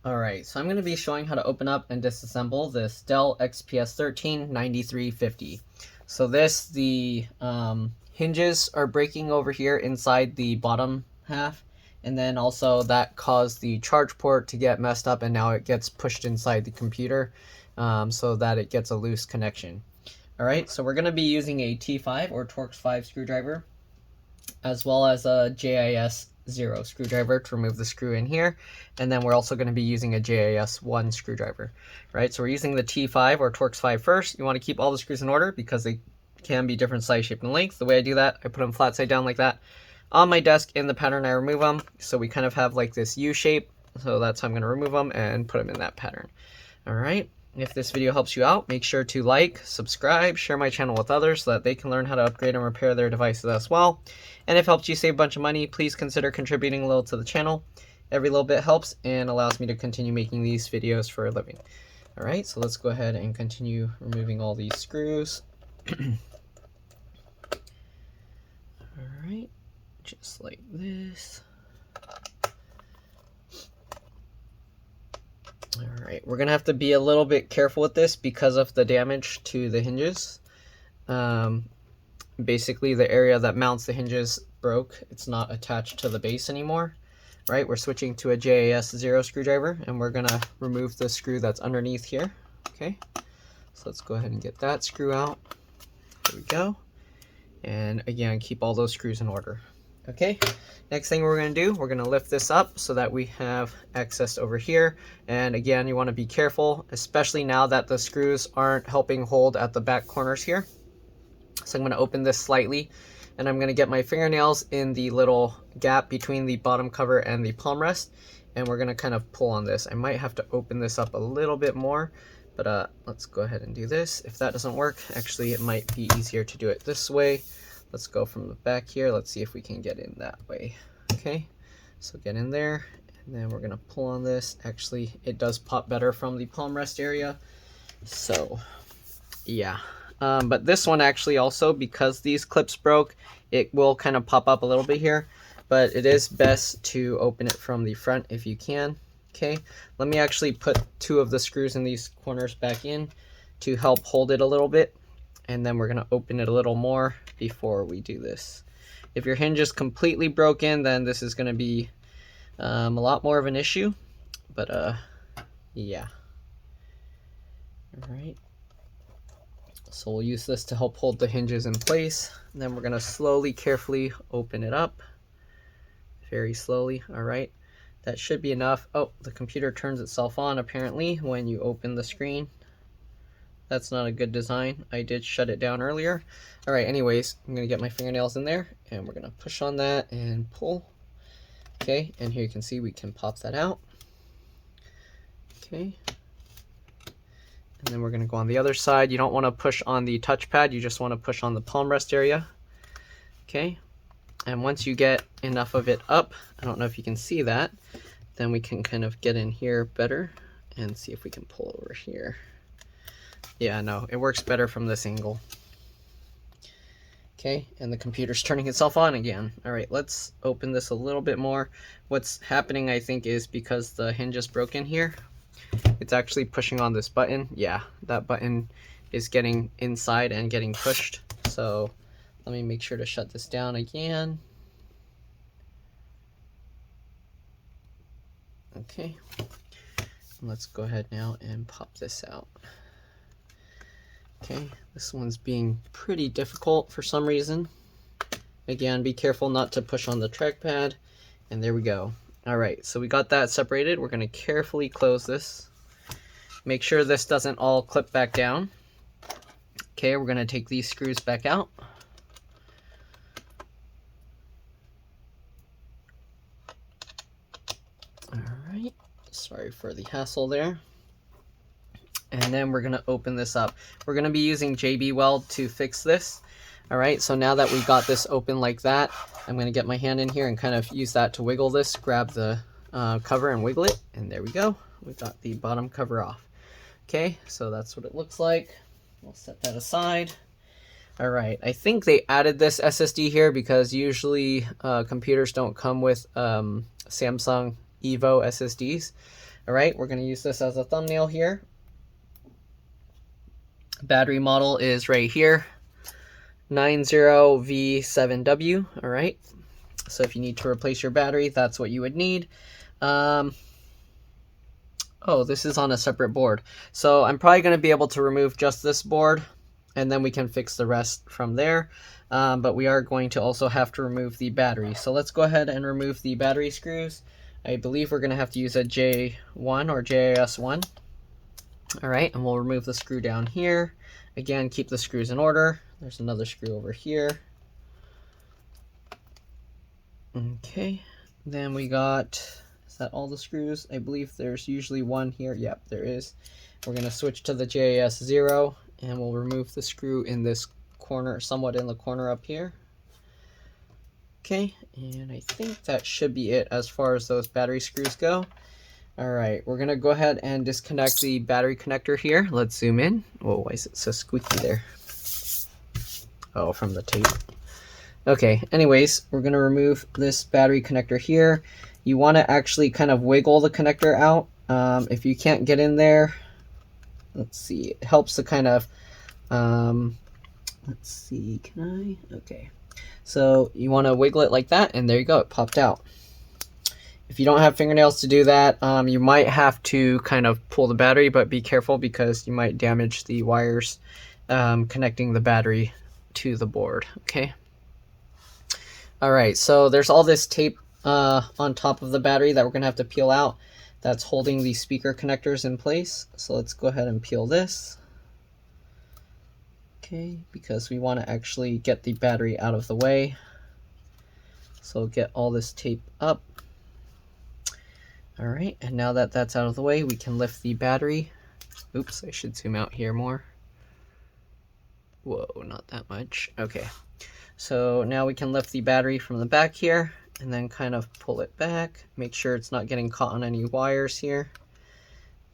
Alright, so I'm going to be showing how to open up and disassemble this DELL XPS 139350. So the hinges are breaking over here inside the bottom half, and then also that caused the charge port to get messed up, and now it gets pushed inside the computer so that it gets a loose connection. Alright, so we're going to be using a T5 or Torx 5 screwdriver, as well as a JIS 0 screwdriver to remove the screw in here, and then we're also going to be using a JIS 1 screwdriver. Right, so we're using the T5 or Torx 5 first. You want to keep all the screws in order because they can be different size, shape, and length. The way I do that, I put them flat side down like that on my desk. In the pattern I remove them, so we kind of have like this U shape, so that's how I'm going to remove them and put them in that pattern. Alright, if this video helps you out, make sure to like, subscribe, share my channel with others so that they can learn how to upgrade and repair their devices as well. And if it helped you save a bunch of money, please consider contributing a little to the channel. Every little bit helps and allows me to continue making these videos for a living. Alright, so let's go ahead and continue removing all these screws. Alright, just like this. Alright, we're going to have to be a little bit careful with this because of the damage to the hinges. Basically, the area that mounts the hinges broke. It's not attached to the base anymore. Right, we're switching to a JIS 0 screwdriver, and we're going to remove the screw that's underneath here. Okay, so let's go ahead and get that screw out. There we go. And again, keep all those screws in order. Okay, next thing we're going to do, we're going to lift this up so that we have access over here. And again, you want to be careful, especially now that the screws aren't helping hold at the back corners here. So I'm going to open this slightly, and I'm going to get my fingernails in the little gap between the bottom cover and the palm rest, and we're going to kind of pull on this. I might have to open this up a little bit more, but let's go ahead and do this. If that doesn't work, actually it might be easier to do it this way. Let's go from the back here. Let's see if we can get in that way. Okay, so get in there, and then we're gonna pull on this. Actually, it does pop better from the palm rest area. So, yeah. But this one actually also, because these clips broke, it will kind of pop up a little bit here. But it is best to open it from the front if you can. Okay, let me actually put 2 of the screws in these corners back in to help hold it a little bit. And then we're going to open it a little more before we do this. If your hinge is completely broken, then this is going to be a lot more of an issue. But yeah. Alright. So we'll use this to help hold the hinges in place. And then we're going to slowly, carefully open it up. Very slowly. Alright. That should be enough. Oh, the computer turns itself on apparently when you open the screen. That's not a good design. I did shut it down earlier. Alright, anyways, I'm going to get my fingernails in there, and we're going to push on that and pull. Okay, and here you can see we can pop that out. Okay. And then we're going to go on the other side. You don't want to push on the touchpad. You just want to push on the palm rest area. Okay. And once you get enough of it up, I don't know if you can see that, then we can kind of get in here better and see if we can pull over here. Yeah, no, it works better from this angle. Okay, and the computer's turning itself on again. Alright, let's open this a little bit more. What's happening, I think, is because the hinge is broken here, it's actually pushing on this button. Yeah, that button is getting inside and getting pushed. So let me make sure to shut this down again. Okay, let's go ahead now and pop this out. Okay, this one's being pretty difficult for some reason. Again, be careful not to push on the trackpad. And there we go. Alright, so we got that separated. We're going to carefully close this. Make sure this doesn't all clip back down. Okay, we're going to take these screws back out. Alright, sorry for the hassle there. And then we're going to open this up. We're going to be using JB Weld to fix this. Alright, so now that we got this open like that, I'm going to get my hand in here and kind of use that to wiggle this. Grab the cover and wiggle it. And there we go. We got the bottom cover off. Okay, so that's what it looks like. We'll set that aside. Alright, I think they added this SSD here because usually computers don't come with Samsung Evo SSDs. All right, we're going to use this as a thumbnail here. Battery model is right here, 90V7W. All right, so if you need to replace your battery, that's what you would need. Oh, this is on a separate board, so I'm probably going to be able to remove just this board, and then we can fix the rest from there. But we are going to also have to remove the battery. So let's go ahead and remove the battery screws. I believe we're going to have to use a J1 or JAS1. All right, and we'll remove the screw down here. Again, keep the screws in order. There's another screw over here. Okay, then we got, is that all the screws? I believe there's usually one here. Yep, there is. We're going to switch to the JAS0, and we'll remove the screw in this corner, somewhat in the corner up here. Okay, and I think that should be it as far as those battery screws go. All right, we're gonna go ahead and disconnect the battery connector here. Let's zoom in. Whoa, why is it so squeaky there? Oh, from the tape. Okay, anyways, we're gonna remove this battery connector here. You wanna actually kind of wiggle the connector out. If you can't get in there, let's see, it helps to kind of, let's see, can I? Okay. So you want to wiggle it like that, and there you go, it popped out. If you don't have fingernails to do that, you might have to kind of pull the battery, but be careful because you might damage the wires connecting the battery to the board, okay? All right, so there's all this tape on top of the battery that we're gonna have to peel out that's holding the speaker connectors in place. So let's go ahead and peel this. Okay, because we want to actually get the battery out of the way. So get all this tape up. All right, and now that that's out of the way, we can lift the battery. Oops, I should zoom out here more. Whoa, not that much. Okay, so now we can lift the battery from the back here and then kind of pull it back. Make sure it's not getting caught on any wires here.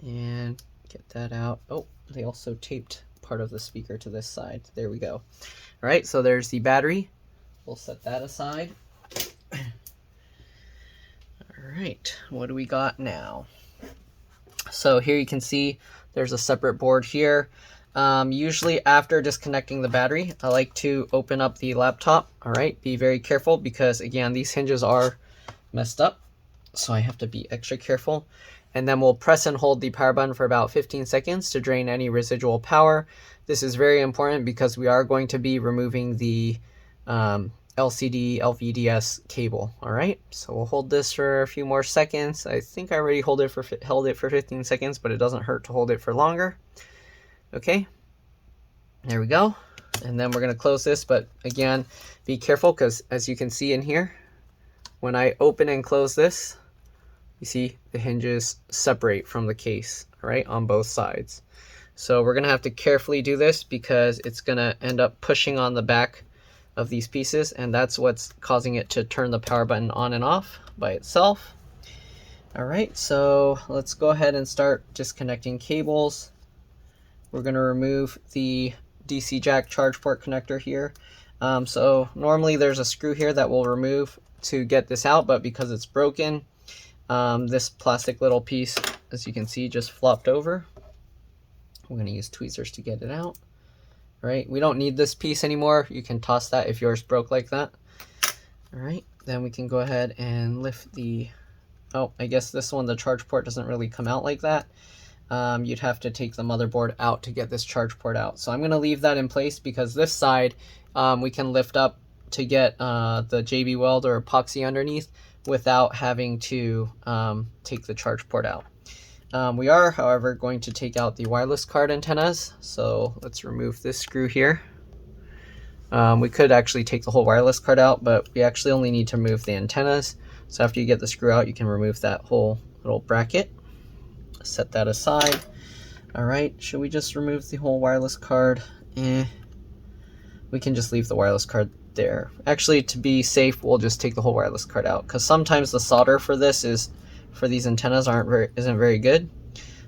And get that out. Oh, they also taped part of the speaker to this side. There we go. All right, so there's the battery. We'll set that aside. All right, what do we got now? So here you can see there's a separate board here. Usually after disconnecting the battery, I like to open up the laptop. All right, be very careful because again, these hinges are messed up, so I have to be extra careful. And then we'll press and hold the power button for about 15 seconds to drain any residual power. This is very important because we are going to be removing the LCD LVDS cable. All right, so we'll hold this for a few more seconds. I think I already held it for 15 seconds, but it doesn't hurt to hold it for longer. Okay, there we go. And then we're gonna close this, but again, be careful because as you can see in here, when I open and close this, you see the hinges separate from the case, right, on both sides. So we're gonna have to carefully do this because it's gonna end up pushing on the back of these pieces, and that's what's causing it to turn the power button on and off by itself. All right, so let's go ahead and start disconnecting cables. We're gonna remove the DC jack charge port connector here. So normally there's a screw here that we'll remove to get this out, but because it's broken, this plastic little piece, as you can see, just flopped over. We're going to use tweezers to get it out. All right, we don't need this piece anymore. You can toss that if yours broke like that. All right, then we can go ahead and lift the, oh, I guess this one, the charge port doesn't really come out like that. You'd have to take the motherboard out to get this charge port out. So I'm going to leave that in place because this side we can lift up to get the JB Weld or epoxy underneath without having to take the charge port out. We are, however, going to take out the wireless card antennas. So let's remove this screw here. We could actually take the whole wireless card out, but we actually only need to remove the antennas. So after you get the screw out, you can remove that whole little bracket. Set that aside. All right, should we just remove the whole wireless card? We can just leave the wireless card there. Actually, to be safe, we'll just take the whole wireless card out because sometimes the solder for this for these antennas isn't very good.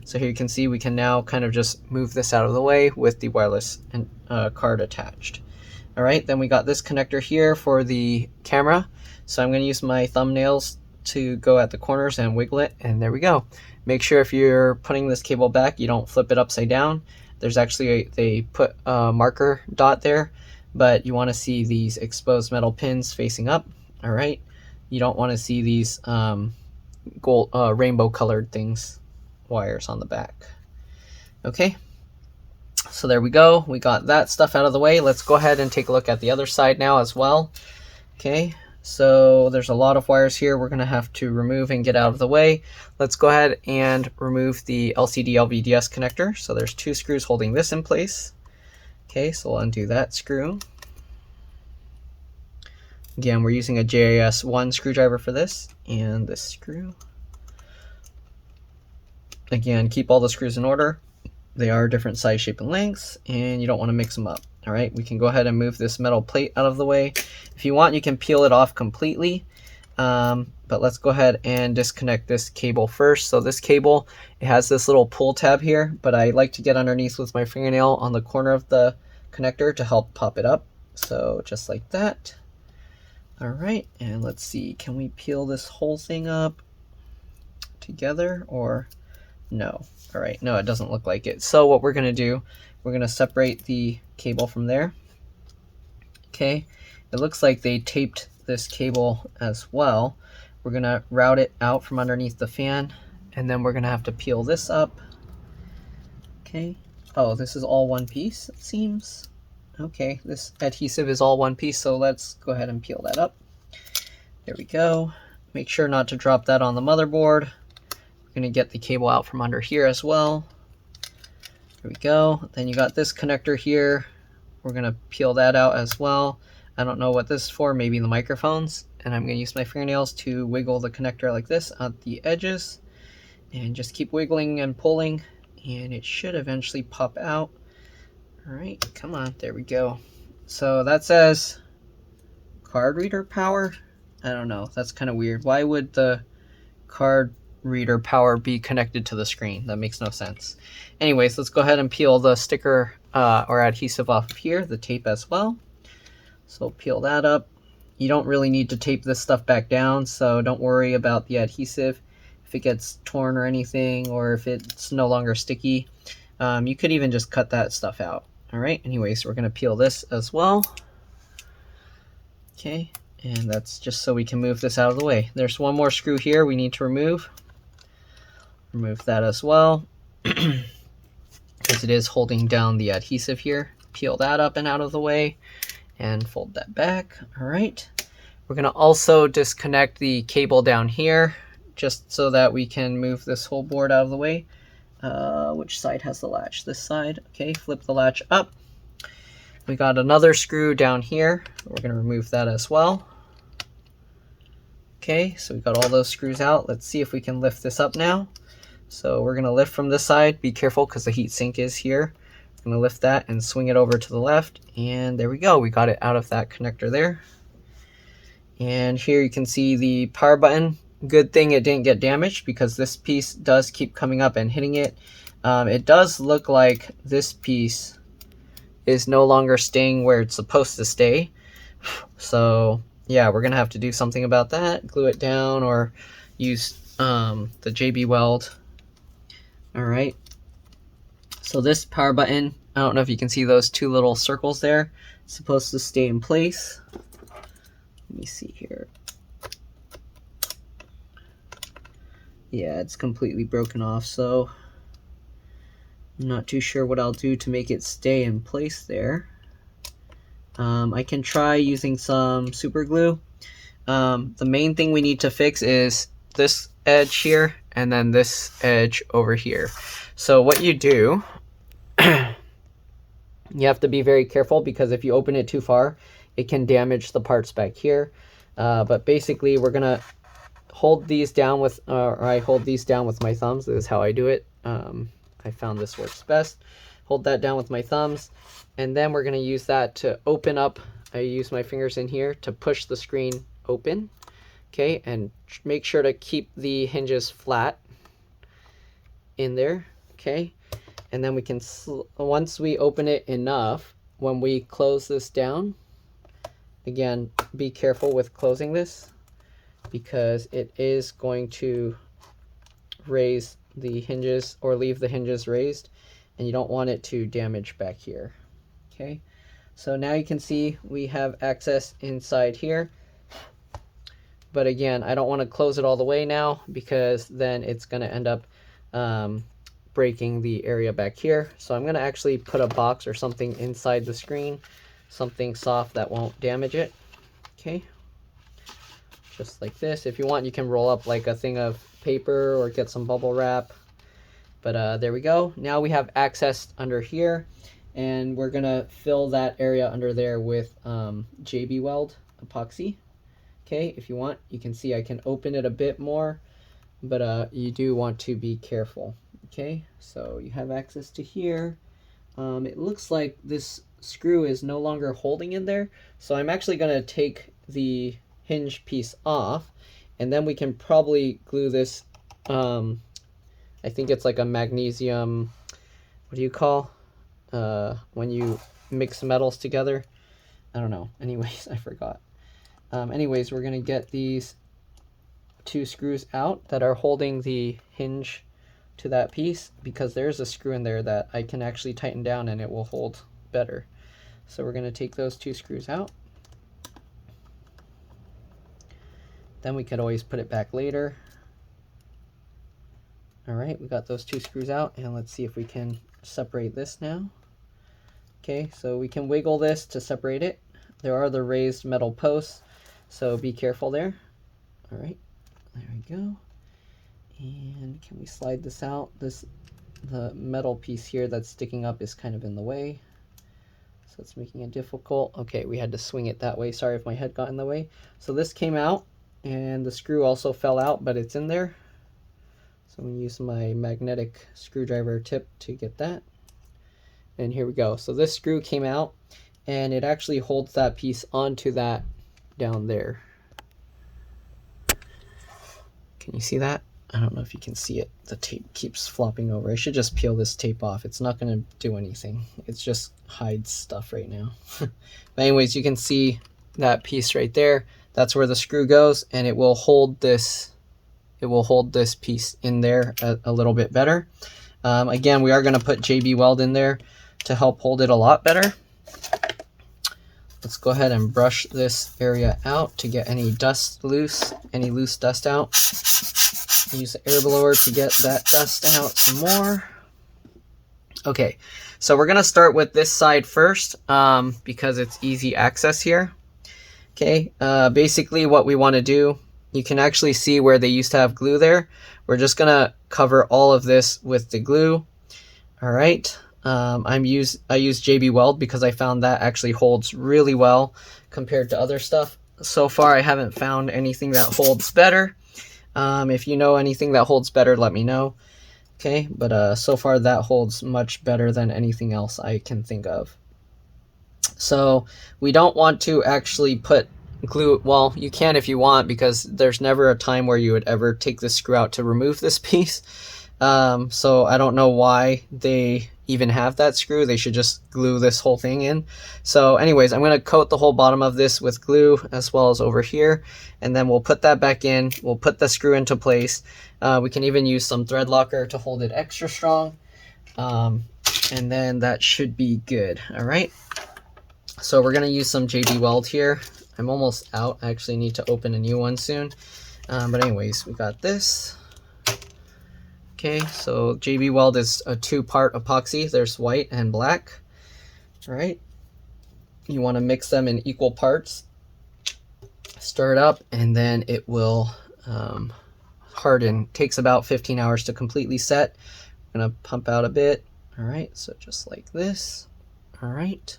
So here you can see we can now kind of just move this out of the way with the wireless card attached. All right, then we got this connector here for the camera. So I'm going to use my thumbnails to go at the corners and wiggle it, and there we go. Make sure if you're putting this cable back, you don't flip it upside down. There's actually they put a marker dot there, but you want to see these exposed metal pins facing up. All right, you don't want to see these gold rainbow colored wires on the back. Okay, so there we go. We got that stuff out of the way. Let's go ahead and take a look at the other side now as well. Okay, so there's a lot of wires here we're going to have to remove and get out of the way. Let's go ahead and remove the LCD LVDS connector. So there's 2 screws holding this in place. Okay, so we'll undo that screw. Again, we're using a JIS 1 screwdriver for this, and this screw. Again, keep all the screws in order. They are different size, shape, and lengths, and you don't want to mix them up. All right, we can go ahead and move this metal plate out of the way. If you want, you can peel it off completely, but let's go ahead and disconnect this cable first. So this cable, it has this little pull tab here, but I like to get underneath with my fingernail on the corner of the connector to help pop it up. So just like that. All right, and let's see, can we peel this whole thing up together or no? All right, no, it doesn't look like it. So what we're gonna do, we're gonna separate the cable from there. Okay, it looks like they taped this cable as well. We're gonna route it out from underneath the fan, and then we're gonna have to peel this up. Okay, oh, this is all one piece, it seems. Okay, this adhesive is all one piece, so let's go ahead and peel that up. There we go. Make sure not to drop that on the motherboard. We're gonna get the cable out from under here as well. There we go. Then you got this connector here. We're gonna peel that out as well. I don't know what this is for, maybe the microphones. And I'm gonna use my fingernails to wiggle the connector like this at the edges. And just keep wiggling and pulling, and it should eventually pop out. All right, come on, there we go. So that says card reader power. I don't know, that's kind of weird. Why would the card reader power be connected to the screen? That makes no sense. Anyways, let's go ahead and peel the sticker or adhesive off of here, the tape as well. So peel that up. You don't really need to tape this stuff back down, so don't worry about the adhesive if it gets torn or anything, or if it's no longer sticky. You could even just cut that stuff out. All right, anyways, we're gonna peel this as well. Okay, and that's just so we can move this out of the way. There's one more screw here we need to remove. Remove that as well, because it is holding down the adhesive here. Peel that up and out of the way, and fold that back. All right, we're gonna also disconnect the cable down here, just so that we can move this whole board out of the way. Which side has the latch? This side. Okay, flip the latch up. We got another screw down here. We're going to remove that as well. Okay, so we got all those screws out. Let's see if we can lift this up now. So we're going to lift from this side. Be careful because the heat sink is here. We're going to lift that and swing it over to the left. And there we go. We got it out of that connector there. And here you can see the power button. Good thing it didn't get damaged, because this piece does keep coming up and hitting it. It does look like this piece is no longer staying where it's supposed to stay. So yeah, we're gonna have to do something about that. Glue it down or use the JB Weld. All right. So this power button, I don't know if you can see those 2 little circles there. It's supposed to stay in place. Let me see here. Yeah, it's completely broken off, so I'm not too sure what I'll do to make it stay in place there. I can try using some super glue. The main thing we need to fix is this edge here and then this edge over here. So what you do, you have to be very careful, because if you open it too far, it can damage the parts back here. But basically we're gonna hold these down with, or I hold these down with my thumbs. This is how I do it. I found this works best. Hold that down with my thumbs, and then we're gonna use that to open up. I use my fingers in here to push the screen open. Okay, and make sure to keep the hinges flat in there. Okay, and then we can, once we open it enough, when we close this down, again, be careful with closing this. because it is going to raise the hinges or leave the hinges raised, and you don't want it to damage back here. Okay, so now you can see we have access inside here, but again, I don't want to close it all the way now because then it's going to end up breaking the area back here. So I'm going to actually put a box or something inside the screen, something soft that won't damage it. Okay, just like this. If you want, you can roll up like a thing of paper or get some bubble wrap. But there we go. Now we have access under here, and we're gonna fill that area under there with JB Weld epoxy. Okay, if you want, you can see I can open it a bit more, but you do want to be careful. Okay, so you have access to here. It looks like this screw is no longer holding in there, so I'm actually gonna take the hinge piece off, and then we can probably glue this. I think it's like a magnesium, what do you call when you mix metals together? I don't know. Anyways, I forgot. Anyways, we're gonna get these two screws out that are holding the hinge to that piece, because there's a screw in there that I can actually tighten down and it will hold better. So we're gonna take those two screws out. Then we could always put it back later. All right, we got those two screws out, and let's see if we can separate this now. Okay, so we can wiggle this to separate it. There are the raised metal posts, so be careful there. All right, there we go. And can we slide this out? The metal piece here that's sticking up is kind of in the way, so it's making it difficult. Okay, we had to swing it that way. Sorry if my head got in the way. So this came out, and the screw also fell out, but it's in there. So I'm going to use my magnetic screwdriver tip to get that. And here we go. So this screw came out, and it actually holds that piece onto that down there. Can you see that? I don't know if you can see it. The tape keeps flopping over. I should just peel this tape off. It's not going to do anything. It's just hides stuff right now. But anyways, you can see that piece right there. That's where the screw goes, and it will hold this. It will hold this piece in there a little bit better. Again, we are going to put JB Weld in there to help hold it a lot better. Let's go ahead and brush this area out to get any dust loose, any loose dust out. Use the air blower to get that dust out some more. Okay, so we're going to start with this side first because it's easy access here. Okay, basically what we want to do, you can actually see where they used to have glue there. We're just going to cover all of this with the glue. All right, I use JB Weld because I found that actually holds really well compared to other stuff. So far, I haven't found anything that holds better. If you know anything that holds better, let me know. Okay, but so far that holds much better than anything else I can think of. So we don't want to actually put glue. Well, you can if you want, because there's never a time where you would ever take the screw out to remove this piece. So I don't know why they even have that screw. They should just glue this whole thing in. So anyways, I'm going to coat the whole bottom of this with glue as well as over here, and then we'll put that back in. We'll put the screw into place. We can even use some thread locker to hold it extra strong, and then that should be good. All right, so we're going to use some JB Weld here. I'm almost out. I actually need to open a new one soon, but anyways, we got this. Okay, so JB Weld is a two-part epoxy. There's white and black. All right, you want to mix them in equal parts. Stir it up, and then it will harden. It takes about 15 hours to completely set. I'm gonna pump out a bit. All right, so just like this. All right,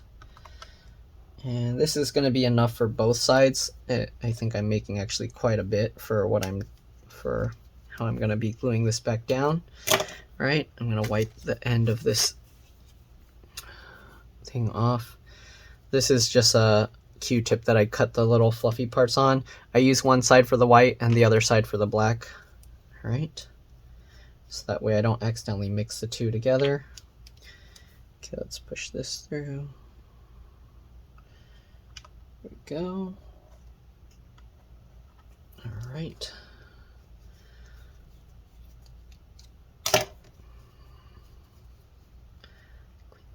and this is gonna be enough for both sides. I think I'm making actually quite a bit for how I'm going to be gluing this back down. All right, I'm going to wipe the end of this thing off. This is just a Q-tip that I cut the little fluffy parts on. I use one side for the white and the other side for the black. All right, so that way I don't accidentally mix the two together. Okay, let's push this through. There we go. All right.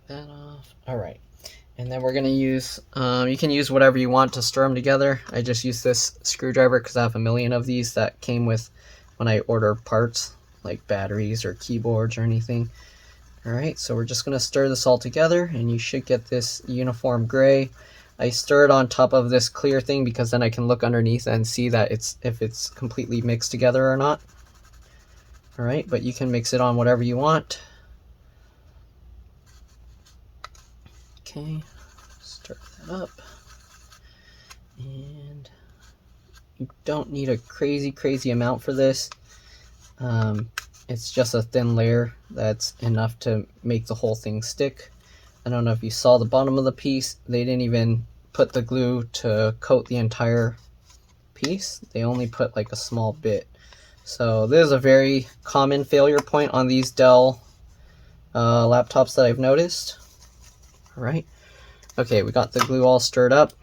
That off. All right. And then we're going to use, you can use whatever you want to stir them together. I just use this screwdriver because I have a million of these that came with when I order parts, like batteries or keyboards or anything. All right, so we're just going to stir this all together, and you should get this uniform gray. I stir it on top of this clear thing because then I can look underneath and see that if it's completely mixed together or not. All right, but you can mix it on whatever you want. Okay, stir that up. And you don't need a crazy amount for this. It's just a thin layer that's enough to make the whole thing stick. I don't know if you saw the bottom of the piece. They didn't even put the glue to coat the entire piece. They only put like a small bit. So this is a very common failure point on these DELL laptops that I've noticed. All right. Okay, we got the glue all stirred up.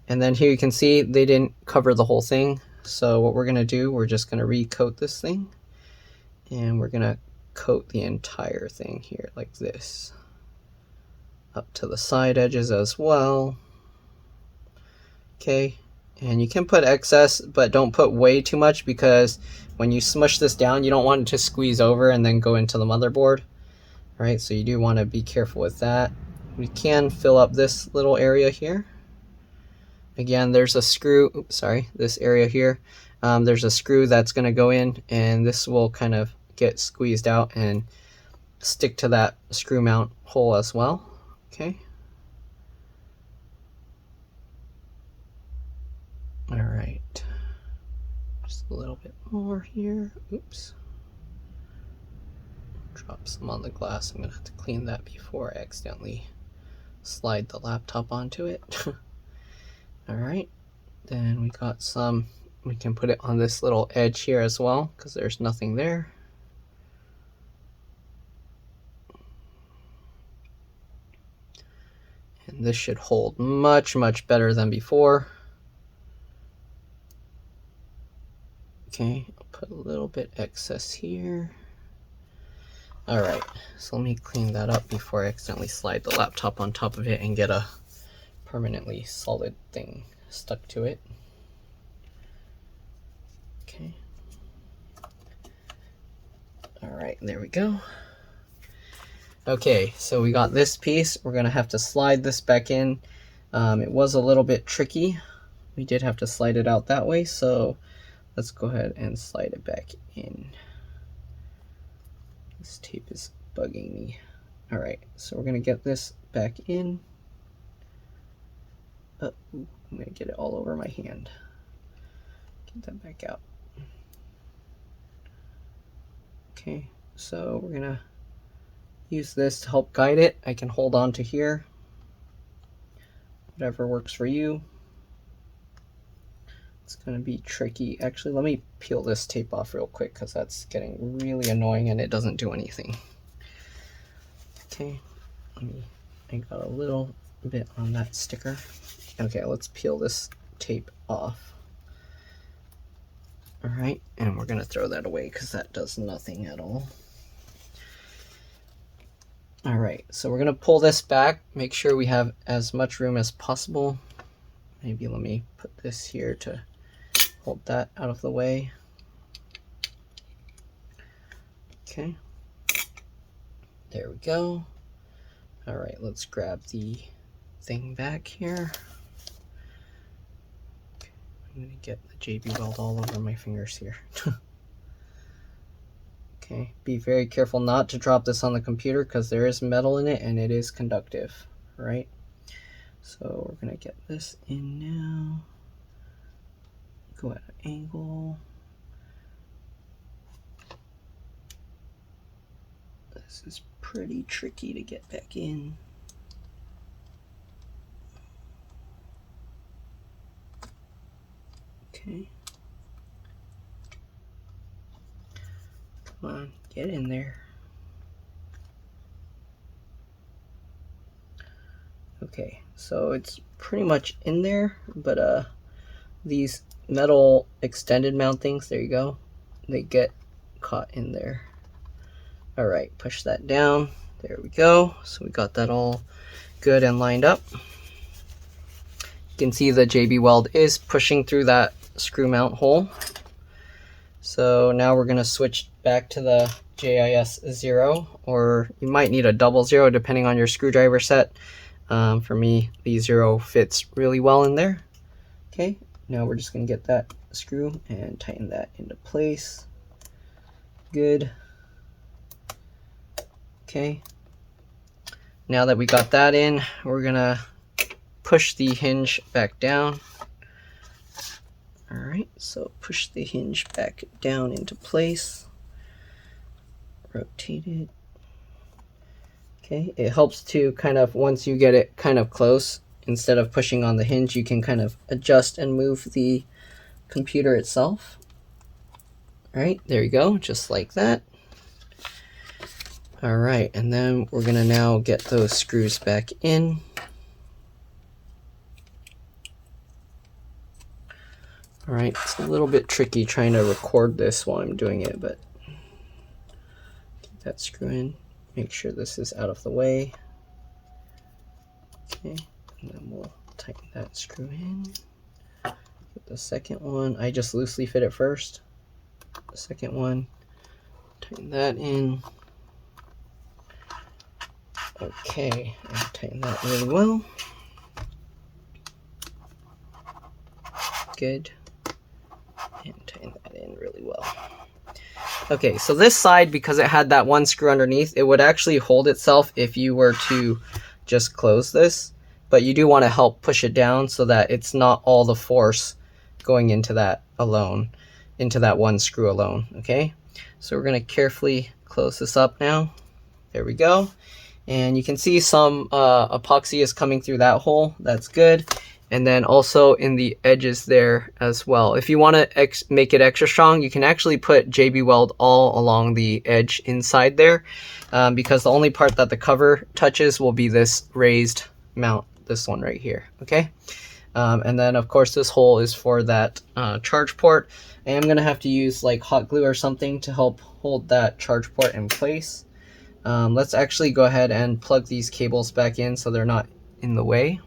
And then here you can see they didn't cover the whole thing. So what we're going to do, we're just going to recoat this thing. And we're going to coat the entire thing here like this. Up to the side edges as well. Okay, and you can put excess, but don't put way too much because when you smush this down, you don't want it to squeeze over and then go into the motherboard. All right, so you do want to be careful with that. We can fill up this little area here. Again, there's a screw, oops, sorry, this area here. There's a screw that's going to go in, and this will kind of get squeezed out and stick to that screw mount hole as well. Okay. All right. Just a little bit more here. Oops. Drop some on the glass. I'm going to have to clean that before I accidentally slide the laptop onto it. All right. Then we got some, we can put it on this little edge here as well because there's nothing there. And this should hold much better than before. Okay, I'll put a little bit excess here. All right, so let me clean that up before I accidentally slide the laptop on top of it and get a permanently solid thing stuck to it. Okay. All right, there we go. Okay, so we got this piece. We're gonna have to slide this back in. It was a little bit tricky. We did have to slide it out that way, so let's go ahead and slide it back in. This tape is bugging me. All right, so we're gonna get this back in. Oh, I'm gonna get it all over my hand. Get that back out. Okay, so we're gonna use this to help guide it. I can hold on to here. Whatever works for you. It's gonna be tricky. Actually, let me peel this tape off real quick because that's getting really annoying and it doesn't do anything. Okay, I got a little bit on that sticker. Okay, let's peel this tape off. All right, and we're gonna throw that away because that does nothing at all. All right, so we're gonna pull this back, make sure we have as much room as possible. Maybe let me put this here to hold that out of the way. Okay, there we go. All right, let's grab the thing back here. Okay, I'm gonna get the JB Weld all over my fingers here. Okay, be very careful not to drop this on the computer because there is metal in it and it is conductive, right? So we're gonna get this in now. Go at an angle. This is pretty tricky to get back in. Okay. Come on, get in there. Okay, so it's pretty much in there, but these metal extended mount things, there you go, they get caught in there. All right, push that down. There we go. So we got that all good and lined up. You can see the JB Weld is pushing through that screw mount hole. So now we're going to switch back to the JIS 0, or you might need a double 0 depending on your screwdriver set. For me, the 0 fits really well in there. Okay, now we're just going to get that screw and tighten that into place. Good. Okay, now that we got that in, we're gonna push the hinge back down. All right, so push the hinge back down into place. Rotate it. Okay, it helps to kind of, once you get it kind of close, instead of pushing on the hinge, you can kind of adjust and move the computer itself. All right, there you go, just like that. All right, and then we're gonna now get those screws back in. All right, it's a little bit tricky trying to record this while I'm doing it, but get that screw in. Make sure this is out of the way. Okay, and then we'll tighten that screw in. Get the second one. I just loosely fit it first. The second one, tighten that in. Okay, and tighten that really well. Good. And tighten that in really well. Okay, so this side, because it had that one screw underneath, it would actually hold itself if you were to just close this, but you do want to help push it down so that it's not all the force going into that alone, into that one screw alone, okay? So we're going to carefully close this up now. There we go. And you can see some epoxy is coming through that hole. That's good. And then also in the edges there as well. If you want to make it extra strong, you can actually put JB Weld all along the edge inside there, because the only part that the cover touches will be this raised mount, this one right here, okay? And then of course this hole is for that charge port. I am gonna have to use like hot glue or something to help hold that charge port in place. Let's actually go ahead and plug these cables back in so they're not in the way.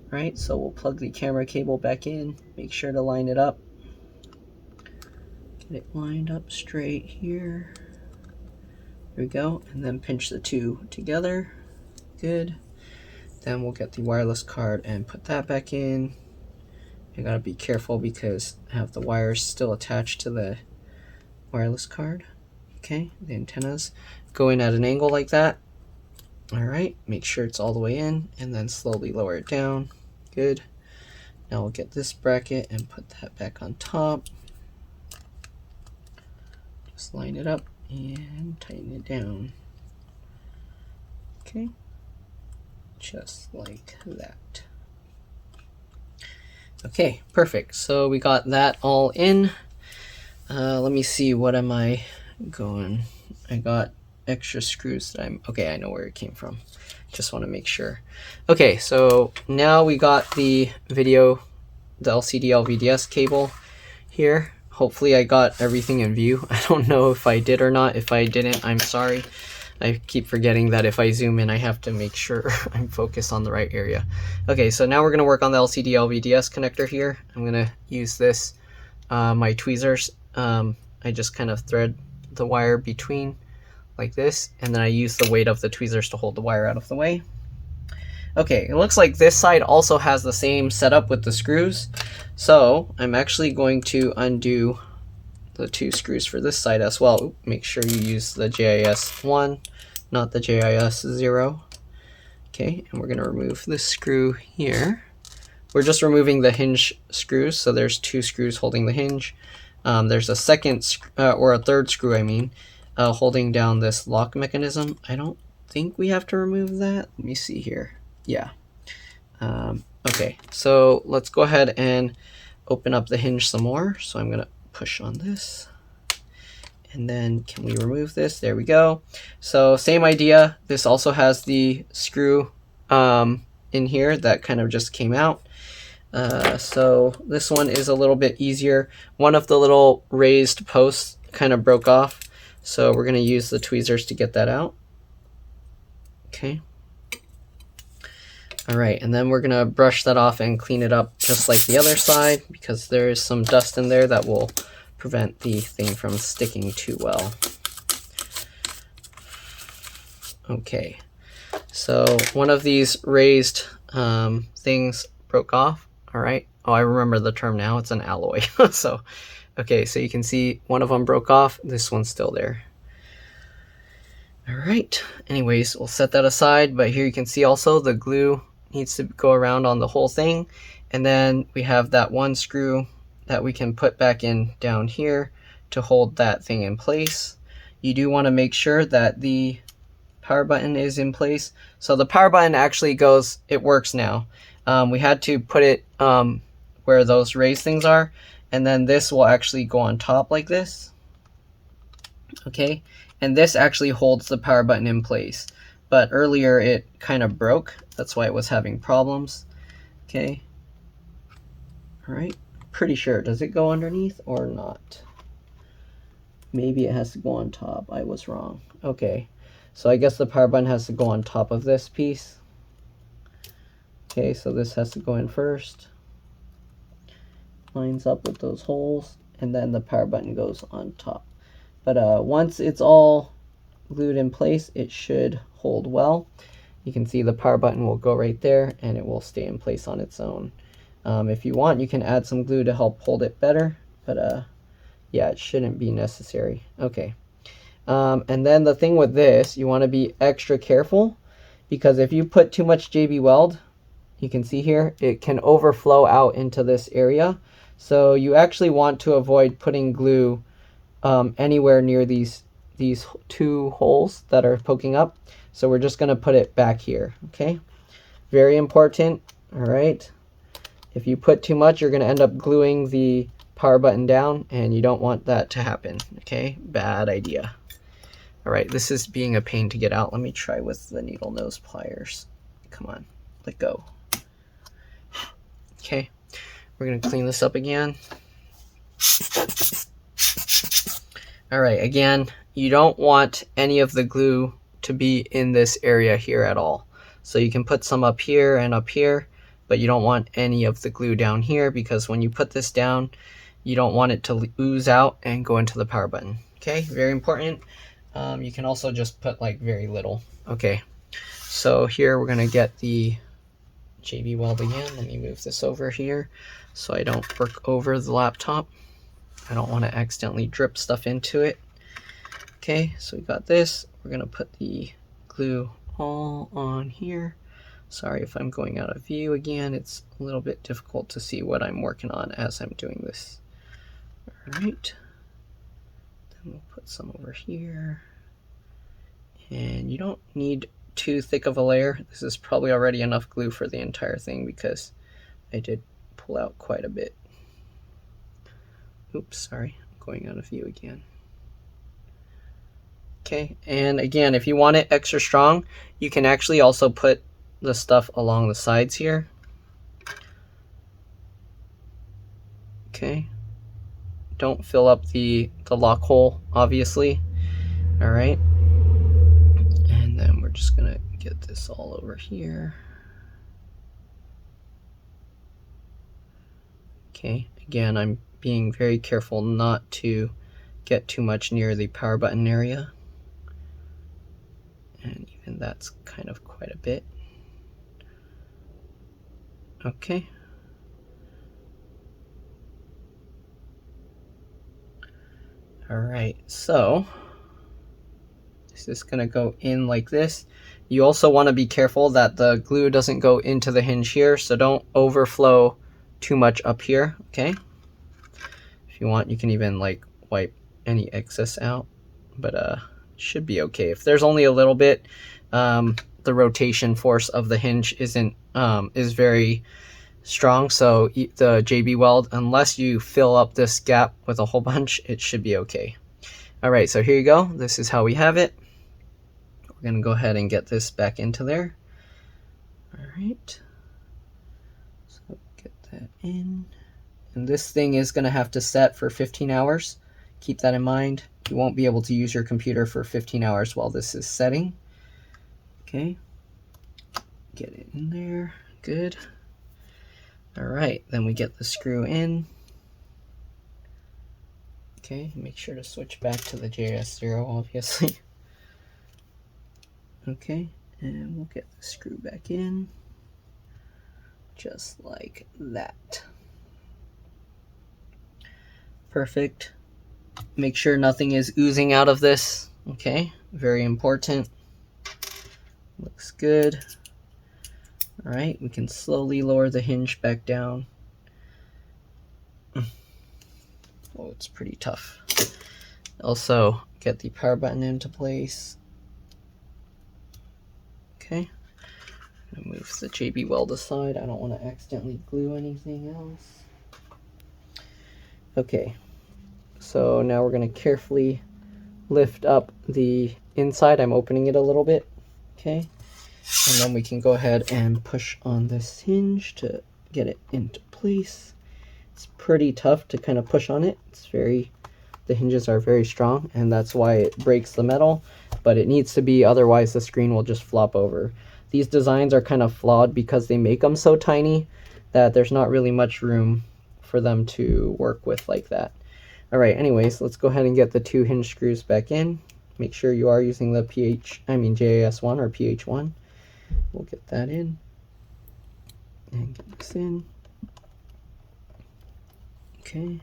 All right, so we'll plug the camera cable back in. Make sure to line it up. Get it lined up straight here. There we go, and then pinch the two together. Good. Then we'll get the wireless card and put that back in. You gotta be careful because I have the wires still attached to the wireless card. Okay, the antennas go in at an angle like that. All right, make sure it's all the way in and then slowly lower it down. Good. Now we'll get this bracket and put that back on top. Just line it up and tighten it down. Okay, just like that. Okay, perfect. So we got that all in. Let me see, what am I going? I got extra screws that okay, I know where it came from. Just want to make sure. Okay, so now we got the LCD LVDS cable here. Hopefully I got everything in view. I don't know if I did or not. If I didn't, I'm sorry. I keep forgetting that if I zoom in, I have to make sure I'm focused on the right area. Okay, so now we're going to work on the LCD LVDS connector here. I'm going to use this, my tweezers. I just kind of thread the wire between like this, and then I use the weight of the tweezers to hold the wire out of the way. Okay, it looks like this side also has the same setup with the screws, so I'm actually going to undo the two screws for this side as well. Make sure you use the JIS 1, not the JIS 0. Okay, and we're going to remove this screw here. We're just removing the hinge screws, so there's two screws holding the hinge. There's a second or a third screw, I mean, holding down this lock mechanism. I don't think we have to remove that. Let me see here. Yeah. Okay, so let's go ahead and open up the hinge some more. So I'm going to push on this. And then can we remove this? There we go. So same idea. This also has the screw in here that kind of just came out. So this one is a little bit easier. One of the little raised posts kind of broke off, so we're going to use the tweezers to get that out. Okay. All right, and then we're going to brush that off and clean it up just like the other side, because there is some dust in there that will prevent the thing from sticking too well. Okay, so one of these raised things broke off. All right. Oh, I remember the term now. It's an alloy. So, okay, so you can see one of them broke off. This one's still there. All right. Anyways, we'll set that aside. But here you can see also the glue needs to go around on the whole thing. And then we have that one screw that we can put back in down here to hold that thing in place. You do want to make sure that the power button is in place. So the power button actually goes, it works now. We had to put it where those raised things are, and then this will actually go on top like this. Okay, and this actually holds the power button in place, but earlier it kind of broke. That's why it was having problems. Okay, all right, pretty sure. Does it go underneath or not? Maybe it has to go on top. I was wrong. Okay, so I guess the power button has to go on top of this piece. Okay, so this has to go in first. Lines up with those holes, and then the power button goes on top. But once it's all glued in place, it should hold well. You can see the power button will go right there, and it will stay in place on its own. If you want, you can add some glue to help hold it better, but yeah, it shouldn't be necessary. Okay. And then the thing with this, you want to be extra careful, because if you put too much JB Weld, you can see here, it can overflow out into this area. So you actually want to avoid putting glue anywhere near these two holes that are poking up. So we're just going to put it back here. Okay, very important. All right, if you put too much, you're going to end up gluing the power button down, and you don't want that to happen. Okay, bad idea. All right, this is being a pain to get out. Let me try with the needle nose pliers. Come on, let go. Okay, we're going to clean this up again. All right, again, you don't want any of the glue to be in this area here at all. So you can put some up here and up here, but you don't want any of the glue down here, because when you put this down, you don't want it to ooze out and go into the power button. Okay, very important. You can also just put like very little. Okay, so here we're going to get the JB Weld again. Let me move this over here so I don't work over the laptop. I don't want to accidentally drip stuff into it. Okay, so we got this. We're going to put the glue all on here. Sorry if I'm going out of view again. It's a little bit difficult to see what I'm working on as I'm doing this. All right. Then we'll put some over here. And you don't need too thick of a layer. This is probably already enough glue for the entire thing, because I did pull out quite a bit. Oops, sorry, I'm going out of view again. Okay, and again, if you want it extra strong, you can actually also put the stuff along the sides here. Okay, don't fill up the lock hole, obviously. All right, and then we're just gonna get this all over here. Okay, again, I'm being very careful not to get too much near the power button area. And even that's kind of quite a bit. Okay. All right, so this is gonna go in like this. You also want to be careful that the glue doesn't go into the hinge here, so don't overflow too much up here, okay? If you want, you can even like wipe any excess out, but it should be okay. If there's only a little bit, the rotation force of the hinge is very strong, so the JB Weld, unless you fill up this gap with a whole bunch, it should be okay. All right, so here you go. This is how we have it. We're gonna go ahead and get this back into there. All right, so get that in. And this thing is going to have to set for 15 hours. Keep that in mind. You won't be able to use your computer for 15 hours while this is setting. Okay. Get it in there. Good. All right, then we get the screw in. Okay, make sure to switch back to the JS0, obviously. Okay, and we'll get the screw back in, just like that. Perfect. Make sure nothing is oozing out of this. Okay, very important. Looks good. All right, we can slowly lower the hinge back down. Oh, it's pretty tough. Also, get the power button into place. Okay. Move the JB Weld aside. I don't want to accidentally glue anything else. Okay. So now we're going to carefully lift up the inside. I'm opening it a little bit. Okay. And then we can go ahead and push on this hinge to get it into place. It's pretty tough to kind of push on it. The hinges are very strong, and that's why it breaks the metal, but it needs to be, otherwise the screen will just flop over. These designs are kind of flawed because they make them so tiny that there's not really much room for them to work with like that. All right, anyways, let's go ahead and get the 2 hinge screws back in. Make sure you are using the JAS1 or PH1. We'll get that in and get this in. Okay.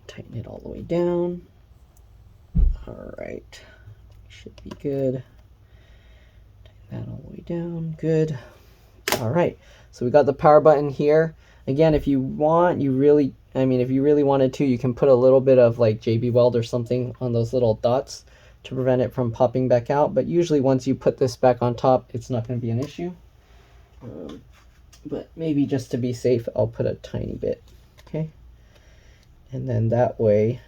Tighten it all the way down. All right, should be good. Tighten that all the way down. Good. All right, so we got the power button here. Again, if you want, if you really wanted to, you can put a little bit of like JB Weld or something on those little dots to prevent it from popping back out. But usually once you put this back on top, it's not going to be an issue. But maybe just to be safe, I'll put a tiny bit. Okay. And then that way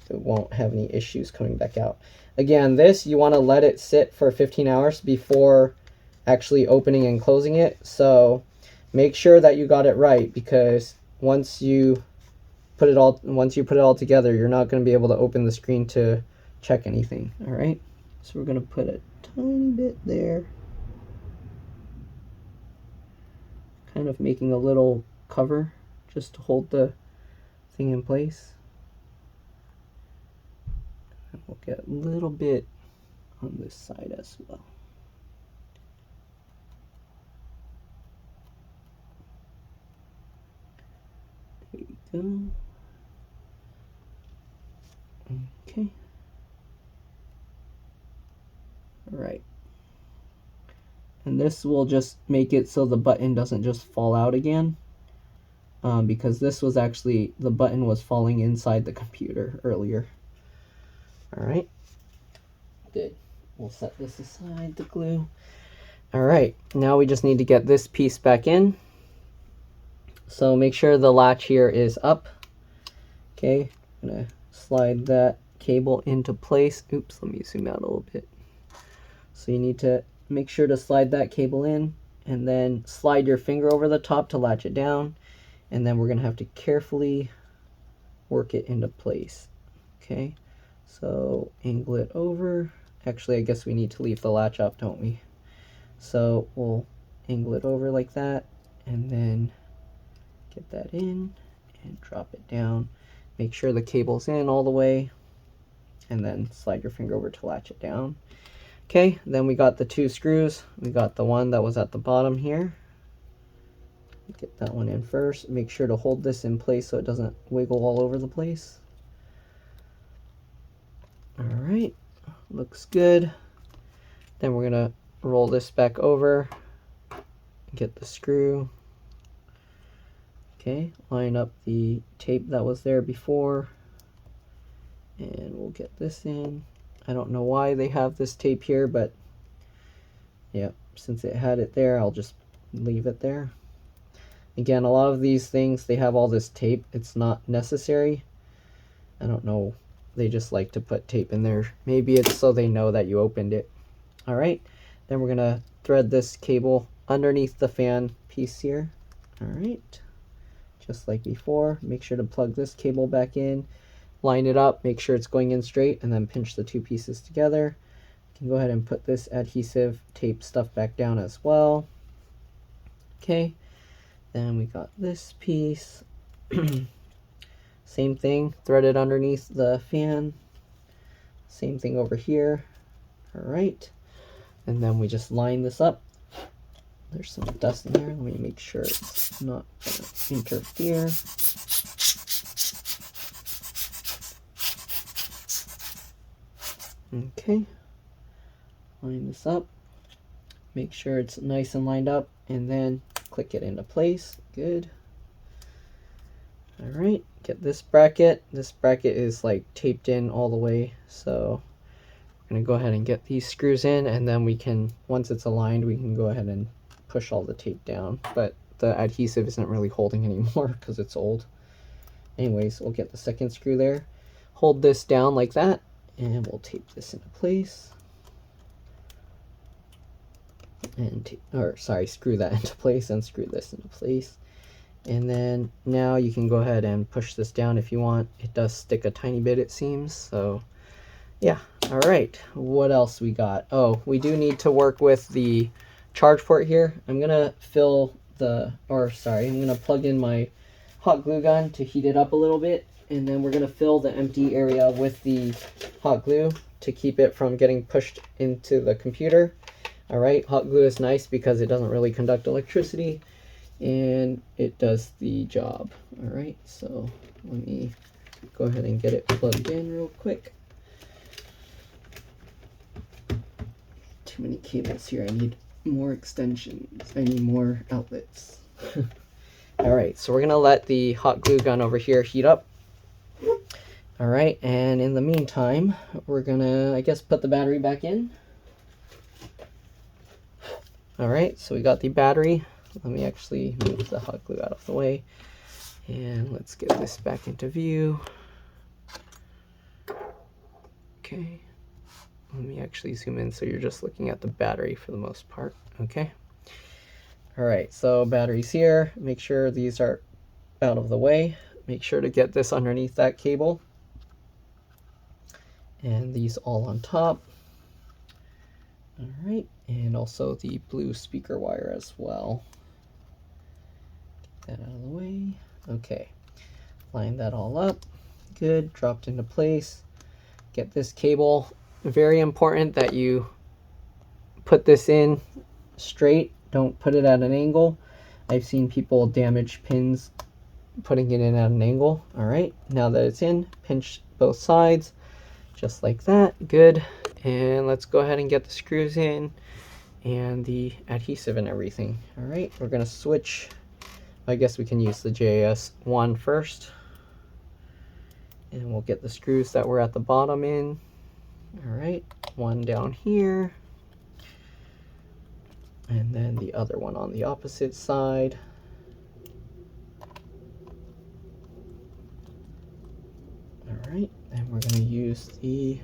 it won't have any issues coming back out. Again, this, you want to let it sit for 15 hours before actually opening and closing it. So make sure that you got it right, because once you put it all together, you're not going to be able to open the screen to check anything. All right. So we're going to put a tiny bit there, kind of making a little cover just to hold the thing in place. And we'll get a little bit on this side as well. There you go. Okay. All right. And this will just make it so the button doesn't just fall out again. Because this was actually, the button was falling inside the computer earlier. All right, good. We'll set this aside, the glue. All right, now we just need to get this piece back in. So make sure the latch here is up. Okay, I'm gonna slide that cable into place. Oops, let me zoom out a little bit. So you need to make sure to slide that cable in, and then slide your finger over the top to latch it down. And then we're going to have to carefully work it into place. Okay, so angle it over. Actually, I guess we need to leave the latch up, don't we? So we'll angle it over like that, and then get that in and drop it down. Make sure the cable's in all the way, and then slide your finger over to latch it down. Okay, then we got the 2 screws. We got the one that was at the bottom here. Get that one in first. Make sure to hold this in place so it doesn't wiggle all over the place. All right, looks good. Then we're gonna roll this back over, get the screw. Okay, line up the tape that was there before, and we'll get this in. I don't know why they have this tape here, but yeah, since it had it there, I'll just leave it there. Again, a lot of these things, they have all this tape. It's not necessary. I don't know. They just like to put tape in there. Maybe it's so they know that you opened it. All right. Then we're going to thread this cable underneath the fan piece here. All right, just like before, make sure to plug this cable back in, line it up, make sure it's going in straight, and then pinch the two pieces together. You can go ahead and put this adhesive tape stuff back down as well. Okay, then we got this piece. Same thing, threaded underneath the fan. Same thing over here. All right, and then we just line this up. There's some dust in there. Let me make sure it's not going to interfere. Okay, line this up. Make sure it's nice and lined up, and then click it into place. Good. All right, get this bracket. This bracket is like taped in all the way, so I'm gonna go ahead and get these screws in, and then we can, once it's aligned, we can go ahead and push all the tape down, but the adhesive isn't really holding anymore because it's old. Anyways, we'll get the second screw there, hold this down like that, and we'll tape this into place. And screw that into place and screw this into place. And then now you can go ahead and push this down if you want. It does stick a tiny bit, it seems, so yeah. All right, what else we got? Oh, we do need to work with the charge port here. I'm gonna I'm gonna plug in my hot glue gun to heat it up a little bit, and then we're gonna fill the empty area with the hot glue to keep it from getting pushed into the computer. All right, hot glue is nice because it doesn't really conduct electricity, and it does the job. All right, so let me go ahead and get it plugged in real quick. Too many cables here. I need more extensions. I need more outlets. All right, so we're gonna let the hot glue gun over here heat up. All right, and in the meantime, we're gonna, I guess, put the battery back in. All right, so we got the battery. Let me actually move the hot glue out of the way, and let's get this back into view. Okay, let me actually zoom in so you're just looking at the battery for the most part. Okay. All right, so battery's here. Make sure these are out of the way. Make sure to get this underneath that cable, and these all on top. All right, and also the blue speaker wire as well. Get that out of the way. Okay, line that all up. Good, dropped into place. Get this cable. Very important that you put this in straight. Don't put it at an angle. I've seen people damage pins putting it in at an angle. All right, now that it's in, pinch both sides, just like that. Good. And let's go ahead and get the screws in and the adhesive and everything. All right, we're gonna switch. I guess we can use the JAS one first, and we'll get the screws that were at the bottom in. All right, one down here, and then the other one on the opposite side. All right, and we're gonna use the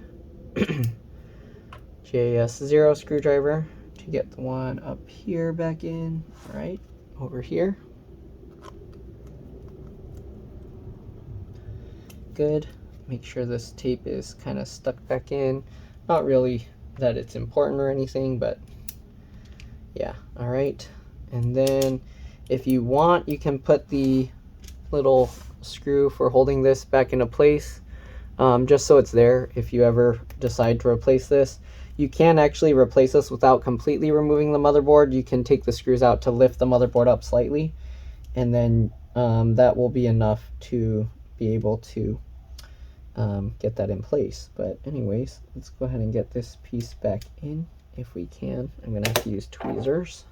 JS0 screwdriver to get the one up here back in, right over here. Good. Make sure this tape is kind of stuck back in. Not really that it's important or anything, but yeah. All right, and then if you want, you can put the little screw for holding this back into place, just so it's there if you ever decide to replace this. You can actually replace this without completely removing the motherboard. You can take the screws out to lift the motherboard up slightly, and then that will be enough to be able to get that in place. But anyways, let's go ahead and get this piece back in if we can. I'm gonna have to use tweezers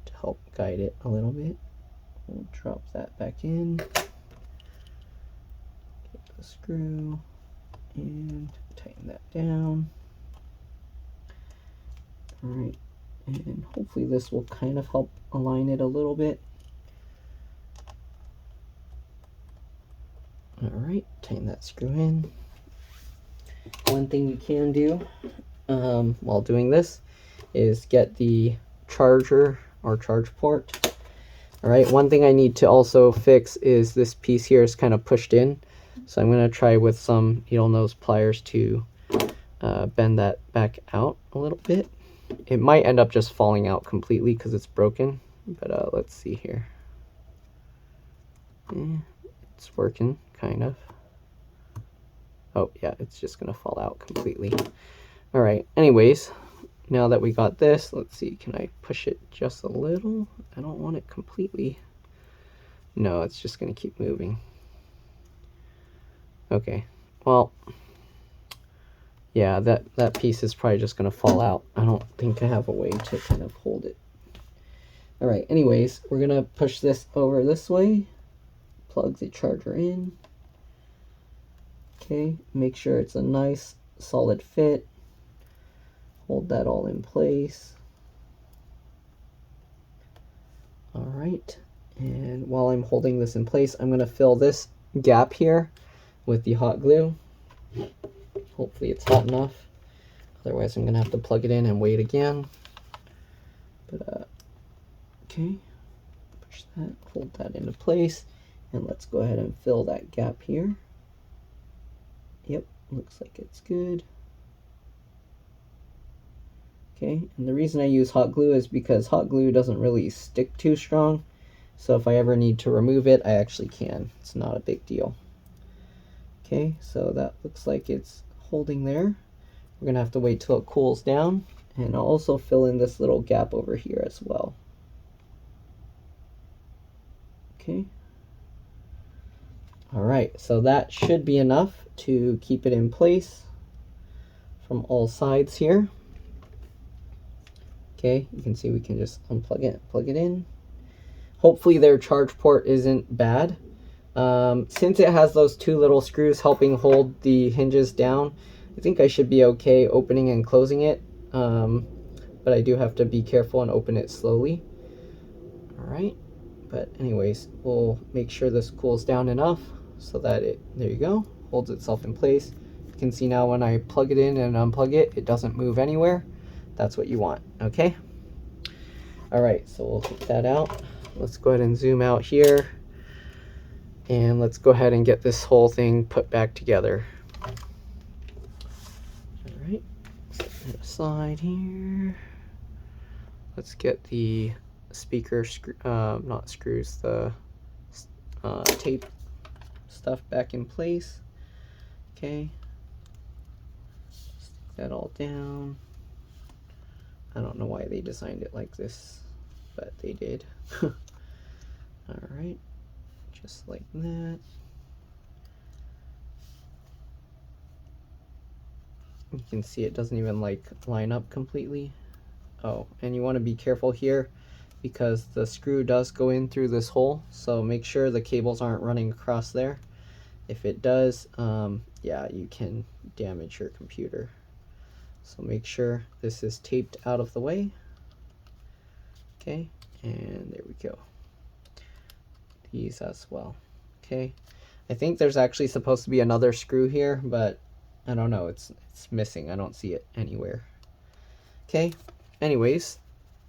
to help guide it a little bit. We'll drop that back in, get the screw, and tighten that down. All right, and hopefully this will kind of help align it a little bit. All right, tighten that screw in. One thing you can do while doing this is get the charger or charge port. All right, one thing I need to also fix is this piece here is kind of pushed in. So I'm going to try with some needle nose pliers to bend that back out a little bit. It might end up just falling out completely because it's broken, but let's see here. It's working, kind of. Oh, yeah, it's just going to fall out completely. All right, anyways, now that we got this, let's see, can I push it just a little? I don't want it completely. No, it's just going to keep moving. Okay, well, yeah, that piece is probably just going to fall out. I don't think I have a way to kind of hold it. All right, anyways, we're going to push this over this way, plug the charger in. Okay, make sure it's a nice solid fit. Hold that all in place. All right, and while I'm holding this in place, I'm going to fill this gap here with the hot glue. Hopefully it's hot enough. Otherwise, I'm going to have to plug it in and wait again. But, okay, push that, hold that into place, and let's go ahead and fill that gap here. Yep, looks like it's good. Okay, and the reason I use hot glue is because hot glue doesn't really stick too strong. So if I ever need to remove it, I actually can. It's not a big deal. Okay, so that looks like it's holding there. We're gonna have to wait till it cools down, and I'll also fill in this little gap over here as well. Okay. All right, so that should be enough to keep it in place from all sides here. Okay, you can see we can just unplug it, plug it in. Hopefully their charge port isn't bad. Since it has those two little screws helping hold the hinges down, I think I should be okay opening and closing it. But I do have to be careful and open it slowly. All right, but anyways, we'll make sure this cools down enough so that there you go, holds itself in place. You can see now when I plug it in and unplug it, it doesn't move anywhere. That's what you want, okay? All right, so we'll take that out. Let's go ahead and zoom out here. And let's go ahead and get this whole thing put back together. All right, set that aside here. Let's get the speaker, not screws, the tape stuff back in place. Okay, stick that all down. I don't know why they designed it like this, but they did. All right, just like that. You can see it doesn't even like line up completely. Oh, and you want to be careful here because the screw does go in through this hole, so make sure the cables aren't running across there. If it does, yeah, you can damage your computer. So make sure this is taped out of the way. Okay, and there we go. These as well. Okay, I think there's actually supposed to be another screw here, but I don't know, it's missing. I don't see it anywhere. Okay, anyways,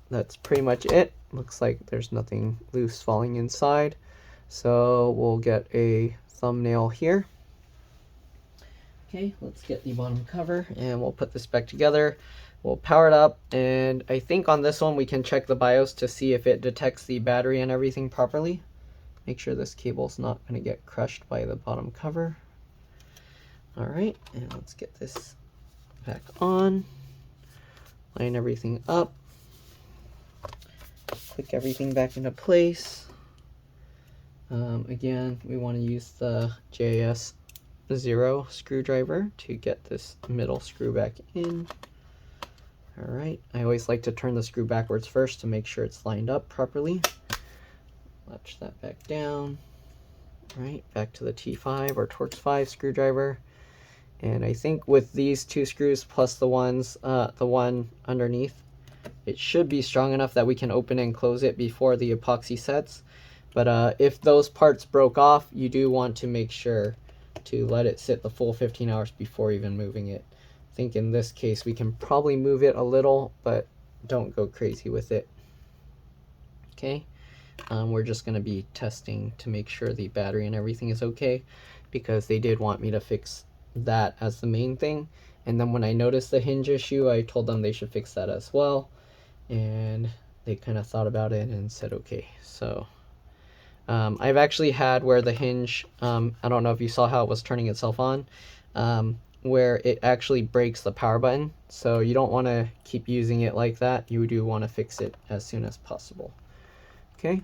that's pretty much it. Looks like there's nothing loose falling inside. So we'll get a thumbnail here. Okay, let's get the bottom cover and we'll put this back together. We'll power it up, and I think on this one we can check the BIOS to see if it detects the battery and everything properly. Make sure this cable's not going to get crushed by the bottom cover. All right, and let's get this back on. Line everything up. Click everything back into place. Again, we want to use the JS 0 screwdriver to get this middle screw back in. All right, I always like to turn the screw backwards first to make sure it's lined up properly. Latch that back down. All right, back to the T5 or Torx 5 screwdriver. And I think with these two screws plus the one underneath, it should be strong enough that we can open and close it before the epoxy sets. But if those parts broke off, you do want to make sure to let it sit the full 15 hours before even moving it. I think in this case we can probably move it a little, but don't go crazy with it. Okay, We're just going to be testing to make sure the battery and everything is okay, because they did want me to fix that as the main thing. And then when I noticed the hinge issue, I told them they should fix that as well. And they kind of thought about it and said okay. So I've actually had where the hinge, I don't know if you saw how it was turning itself on, where it actually breaks the power button. So you don't want to keep using it like that. You do want to fix it as soon as possible. Okay.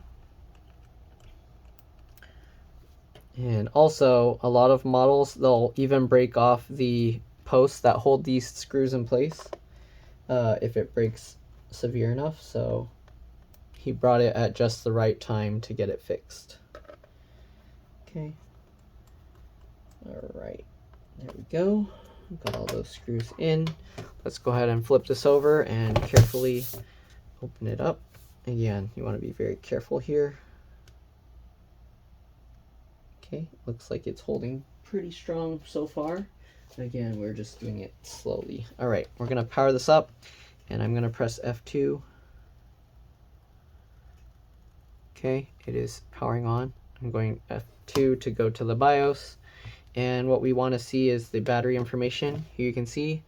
And also, a lot of models, they'll even break off the posts that hold these screws in place if it breaks severe enough. So he brought it at just the right time to get it fixed. Okay. All right. There we go. Got all those screws in. Let's go ahead and flip this over and carefully open it up. Again, you want to be very careful here. Okay, looks like it's holding pretty strong so far. Again, we're just doing it slowly. All right, we're going to power this up, and I'm going to press F2. Okay, it is powering on. I'm going F2 to go to the BIOS. And what we want to see is the battery information. Here you can see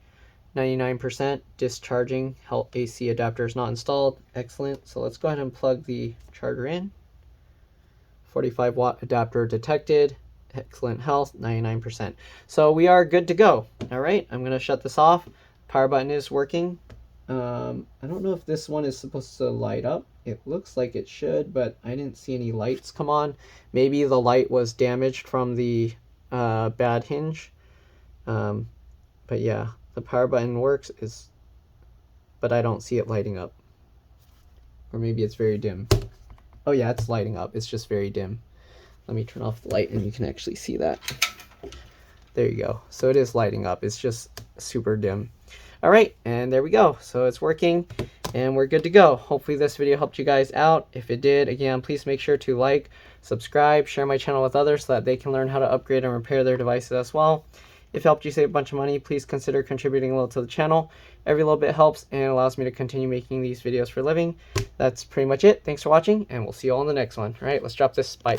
99% discharging. Health AC adapter is not installed. Excellent. So let's go ahead and plug the charger in. 45 watt adapter detected. Excellent health, 99%. So we are good to go. All right, I'm going to shut this off. Power button is working. I don't know if this one is supposed to light up. It looks like it should, but I didn't see any lights come on. Maybe the light was damaged from the bad hinge. But yeah, the power button works, but I don't see it lighting up. Or maybe it's very dim. Oh yeah, it's lighting up. It's just very dim. Let me turn off the light and you can actually see that. There you go. So it is lighting up. It's just super dim. All right, and there we go. So it's working and we're good to go. Hopefully this video helped you guys out. If it did, again, please make sure to like, subscribe, share my channel with others so that they can learn how to upgrade and repair their devices as well. If it helped you save a bunch of money, please consider contributing a little to the channel. Every little bit helps and allows me to continue making these videos for a living. That's pretty much it. Thanks for watching, and we'll see you all in the next one. All right, let's drop this. Bye.